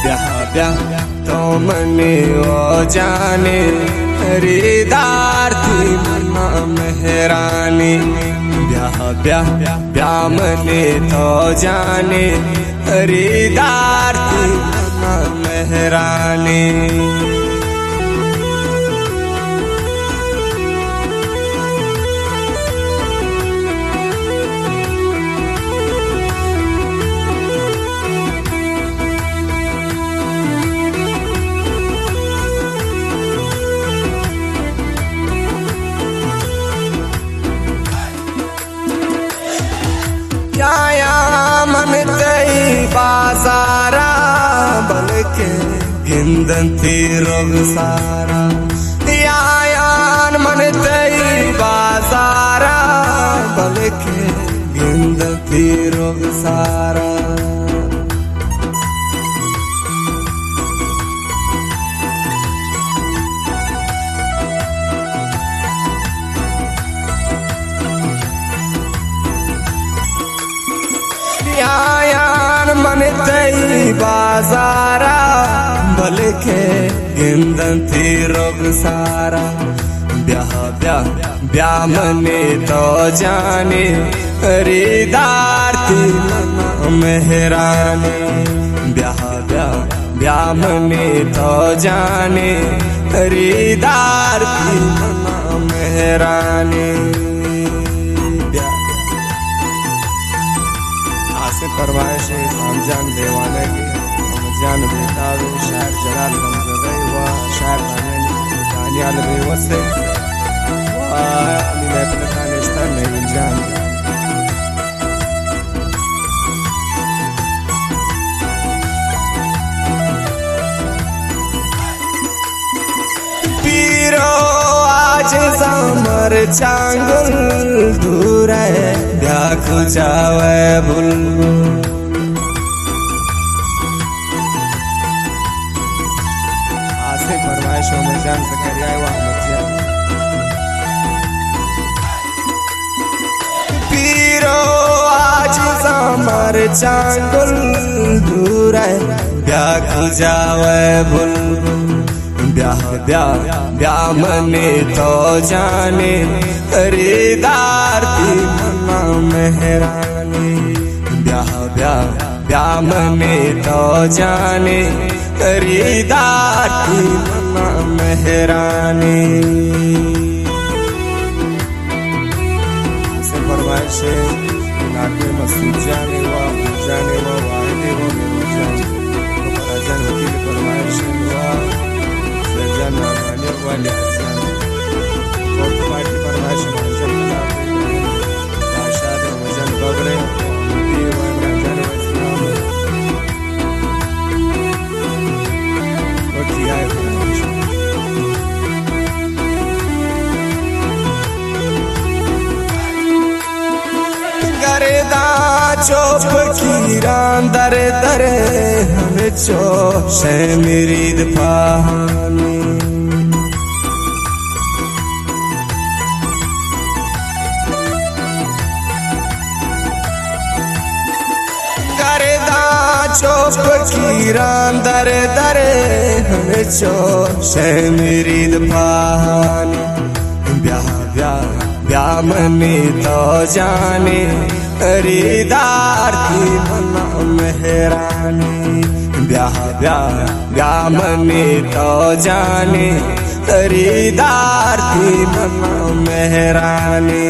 ब्याह ब्याह तो मने वो जाने खरीदार थी मना मेहरानी। ब्याह ब्याह ब्याह मने तो जाने खरीदार थी मना मेहरानी। आया मन तई बाजारा बल्कि हिंदन थी रोग सारा। आया मन तई बाजारा बल्कि हिंदन थी रोग सारा। आयान मन तई बाजारा बल्कि गिंदन थी रोग सारा। ब्याह ब्याह ब्याह मने तो जाने खरीदार थी मना मेहरानी। ब्याह ब्याह ब्याह मने तो जाने खरीदार थी मना मेहरानी। परवाह से सामजान देवाने की जान बेतावे शायर जलाल गंजरे व शायर दानियाल बेवसे व मैं पता निस्ता नहीं जान। पीरो आज समर चांगुल दूर है ब्याख जावे बुलबुल। आसे फरमाइशों में जान सकरिया पीरो आज समर चांगुल दूर है ब्याख जावे बुलबुल। ब्याह ब्याह ब्याह मने तो जाने खरीदार थी मना मेहरानी। ब्याह ब्याह ब्याह मने तो जाने खरीदार थी मना मेहरानी। से परवाह से नाके मसूद जाने व वाहिदे व जाने तो परजन वकील परवाह से वाले पार्टी परवाश मंजर आशाद वजन बगरे गरेदा चोप कीरान दरे दरे हमें चो शे मेरी दफानी। चोप कीरान दरे दरे हमें चो शे मेरी दफानी। ब्याह ब्याह ब्याह मने तो जाने खरीदार थी मना मेहरानी। ब्याह ब्याह ब्याह मने तो जाने खरीदार थी मना मेहरानी।